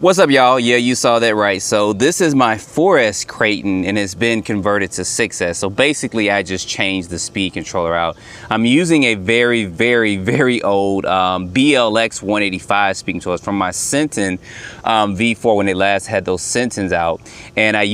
What's up, y'all? Yeah, you saw that right. So this is my 4S Kraton and it's been converted to 6S. So basically I just changed the speed controller out. I'm using a very old BLX 185 speed controller from my Centon V4 when they last had those Centons out. And I'm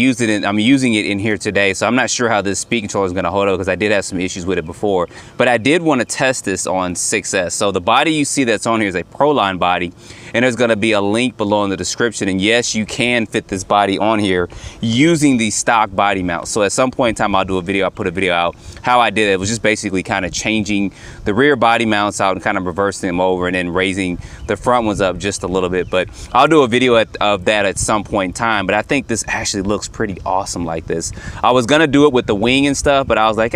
using it in here today. So I'm not sure how this speed controller is going to hold up because I did have some issues with it before. But I did want to test this on 6S. So the body you see that's on here is a Proline body. And there's going to be a link below in the description. And yes, you can fit this body on here using the stock body mount. So at some point in time, I'll put a video out how I did it. It was just basically kind of changing the rear body mounts out and kind of reversing them over and then raising the front ones up just a little bit. But I'll do a video of that at some point in time. But I think this actually looks pretty awesome like this. I was going to do it with the wing and stuff, but I was like,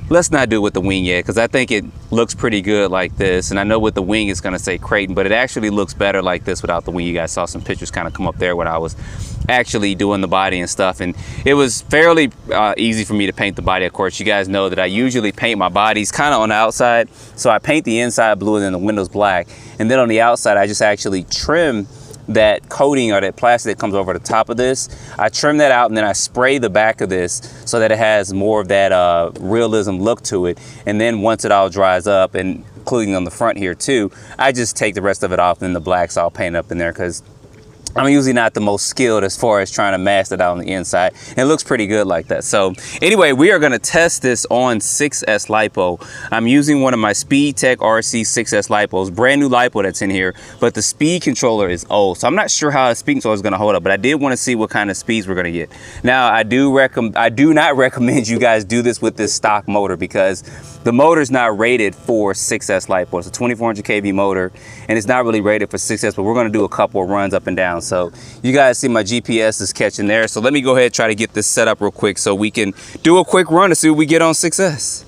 let's not do it with the wing yet, because I think it looks pretty good like this. And I know with the wing it's going to say Kraton, but it actually looks better like this without the wing. You guys saw some pictures kind of come up there when I was actually doing the body and stuff. And it was fairly easy for me to paint the body. Of course, you guys know that I usually paint my bodies kind of on the outside. So I paint the inside blue and then the windows black. And then on the outside, I just actually trim that coating or that plastic that comes over the top of this. I trim that out and then I spray the back of this so that it has more of that realism look to it. And then once it all dries up, and including on the front here too, I just take the rest of it off and the blacks I'll paint up in there, because I'm usually not the most skilled as far as trying to mask it out on the inside. And it looks pretty good like that. So anyway, we are going to test this on 6S lipo. I'm using one of my SpeedTech RC 6S lipos, brand new lipo that's in here, but the speed controller is old. So I'm not sure how the speed controller is going to hold up, but I did want to see what kind of speeds we're going to get. Now, I do not recommend you guys do this with this stock motor, because the motor is not rated for 6S lipo. It's a 2400 kV motor and it's not really rated for 6S, but we're going to do a couple of runs up and down. So you guys see my GPS is catching there. So let me go ahead and try to get this set up real quick so we can do a quick run to see what we get on 6S.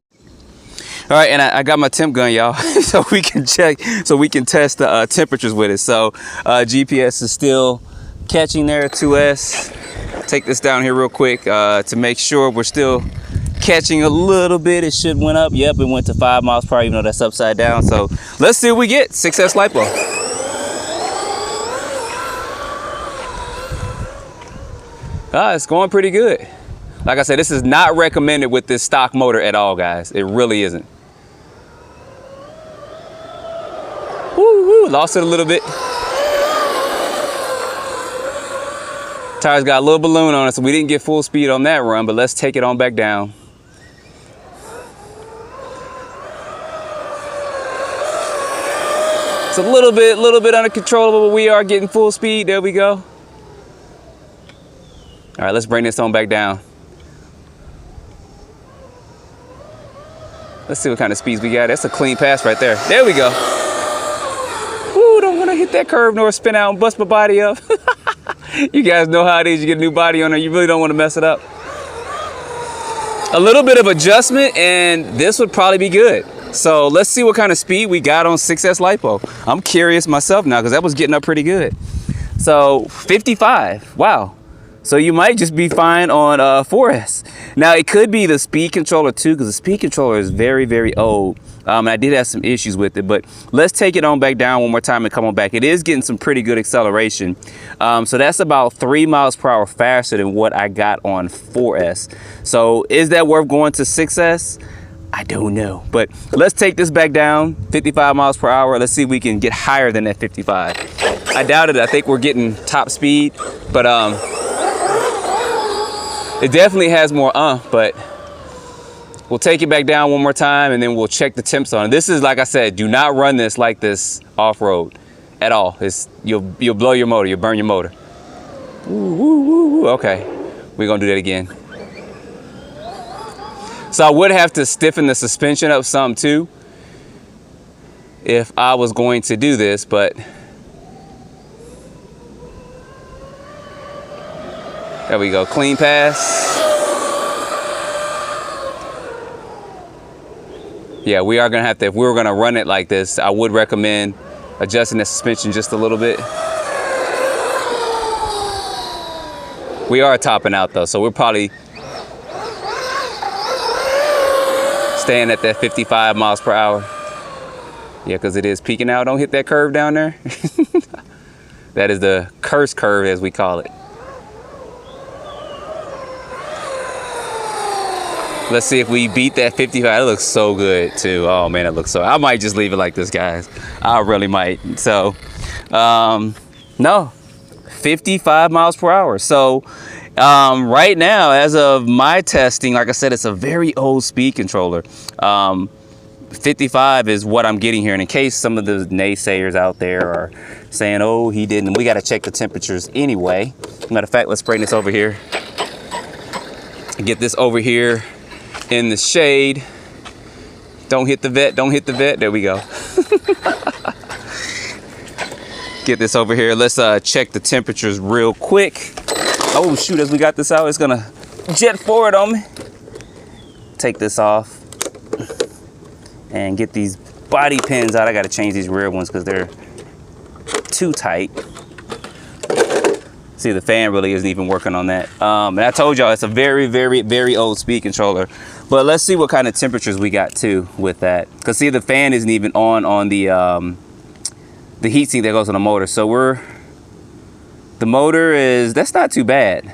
All right, and I got my temp gun, y'all, so we can check, so we can test the temperatures with it. So GPS is still catching there, 2S. Take this down here real quick to make sure we're still catching a little bit. It should went up. Yep, it went to 5 miles per hour, even though that's upside down. So let's see what we get. 6S lipo. It's going pretty good. Like I said, this is not recommended with this stock motor at all, guys. It really isn't. Woo, lost it a little bit. Tires got a little balloon on it, so we didn't get full speed on that run, but let's take it on back down. It's a little bit uncontrollable, but we are getting full speed. There we go. All right, let's bring this on back down. Let's see what kind of speeds we got. That's a clean pass right there. There we go. Ooh, don't want to hit that curve nor spin out and bust my body up. You guys know how it is. You get a new body on there. You really don't want to mess it up. A little bit of adjustment and this would probably be good. So let's see what kind of speed we got on 6S lipo. I'm curious myself now, because that was getting up pretty good. So 55, wow. So you might just be fine on 4S. Now it could be the speed controller too, because the speed controller is very old. I did have some issues with it, but let's take it on back down one more time and come on back. It is getting some pretty good acceleration. So that's about 3 miles per hour faster than what I got on 4S. So is that worth going to 6S? I don't know, but let's take this back down, 55 miles per hour. Let's see if we can get higher than that 55. I doubt it. I think we're getting top speed, but it definitely has more but we'll take it back down one more time and then we'll check the temps on it. This is, like I said, do not run this like this off-road at all. You'll blow your motor, you'll burn your motor. Ooh, okay, we're gonna do that again. So I would have to stiffen the suspension up some too if I was going to do this, but there we go, clean pass. Yeah, we are gonna have to, if we were gonna run it like this, I would recommend adjusting the suspension just a little bit. We are topping out though, so we're probably staying at that 55 miles per hour. Yeah, because it is peaking out. Don't hit that curve down there. That is the curse curve, as we call it. Let's see if we beat that 55. It looks so good too. Oh man, it looks so, I might just leave it like this, guys. I really might. So, no, 55 miles per hour. So, right now, as of my testing, like I said, it's a very old speed controller. 55 is what I'm getting here. And in case some of the naysayers out there are saying, oh, he didn't, we got to check the temperatures anyway. Matter of fact, let's bring this over here. Get this over here in the shade. Don't hit the vet, don't hit the vet. There we go. Get this over here. Let's check the temperatures real quick. Oh shoot, as we got this out, it's gonna jet forward on me. Take this off and get these body pins out. I gotta change these rear ones because they're too tight. See, the fan really isn't even working on that. And I told y'all it's a very, very, very old speed controller. But let's see what kind of temperatures we got too with that. Cause see, the fan isn't even on the heatsink that goes on the motor. So the motor is, that's not too bad.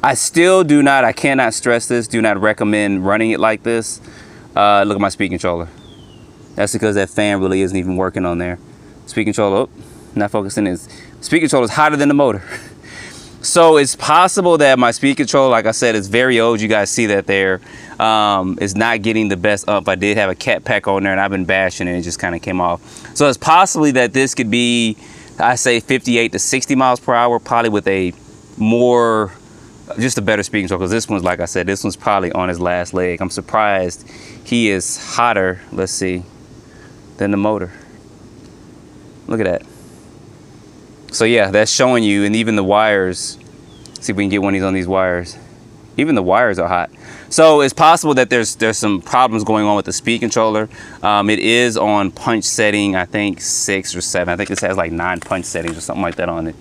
I still do not, I cannot stress this, do not recommend running it like this. Look at my speed controller. That's because that fan really isn't even working on there. Speed controller, oh, not focusing. Speed controller is hotter than the motor. So it's possible that my speed controller, like I said, is very old. You guys see that there. Is not getting the best up. I did have a cat pack on there and I've been bashing it and it just kind of came off. So it's possibly that this could be, I say 58 to 60 miles per hour, probably with a more, just a better speed control. Because this one's, like I said, this one's probably on his last leg. I'm surprised he is hotter, let's see, than the motor. Look at that. So yeah, that's showing you, and even the wires, see if we can get one of these on these wires. Even the wires are hot. So it's possible that there's some problems going on with the speed controller. It is on punch setting, I think 6 or 7. I think this has like 9 punch settings or something like that on it.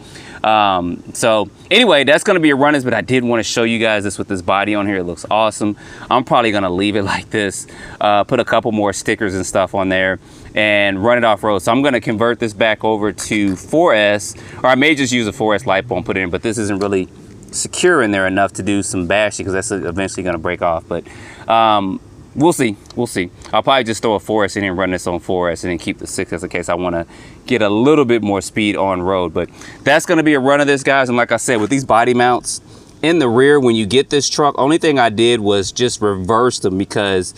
So anyway, that's gonna be a run-ins, but I did want to show you guys this with this body on here. It looks awesome. I'm probably gonna leave it like this, put a couple more stickers and stuff on there and run it off-road. So I'm gonna convert this back over to 4S, or I may just use a 4S lipo and put it in, but this isn't really secure in there enough to do some bashing because that's eventually gonna break off. But we'll see. I'll probably just throw a 4S in here and run this on 4S and then keep the 6S in case I want to get a little bit more speed on road. But that's going to be a run of this, guys. And like I said, with these body mounts in the rear, when you get this truck, only thing I did was just reverse them because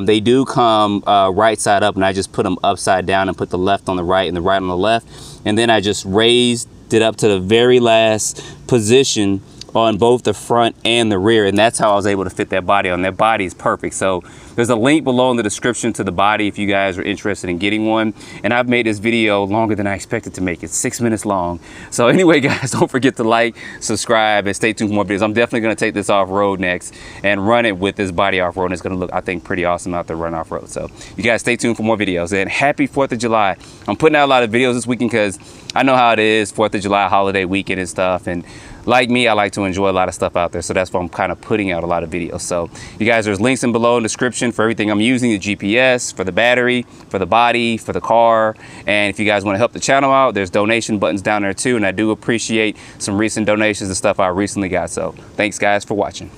they do come right side up, and I just put them upside down and put the left on the right and the right on the left. And then I just raised it up to the very last position on both the front and the rear, and that's how I was able to fit that body on. That body is perfect. So there's a link below in the description to the body if you guys are interested in getting one. And I've made this video longer than I expected to make it, 6 minutes long. So anyway, guys, don't forget to like, subscribe, and stay tuned for more videos. I'm definitely gonna take this off-road next and run it with this body off-road. It's gonna look, I think, pretty awesome out there running off-road. So you guys stay tuned for more videos, and happy 4th of July. I'm putting out a lot of videos this weekend because I know how it is, 4th of July holiday weekend and stuff. And like me, I like to enjoy a lot of stuff out there. So that's why I'm kind of putting out a lot of videos. So you guys, there's links in below in the description for everything I'm using, the GPS, for the battery, for the body, for the car. And if you guys want to help the channel out, there's donation buttons down there too. And I do appreciate some recent donations and stuff I recently got. So thanks guys for watching.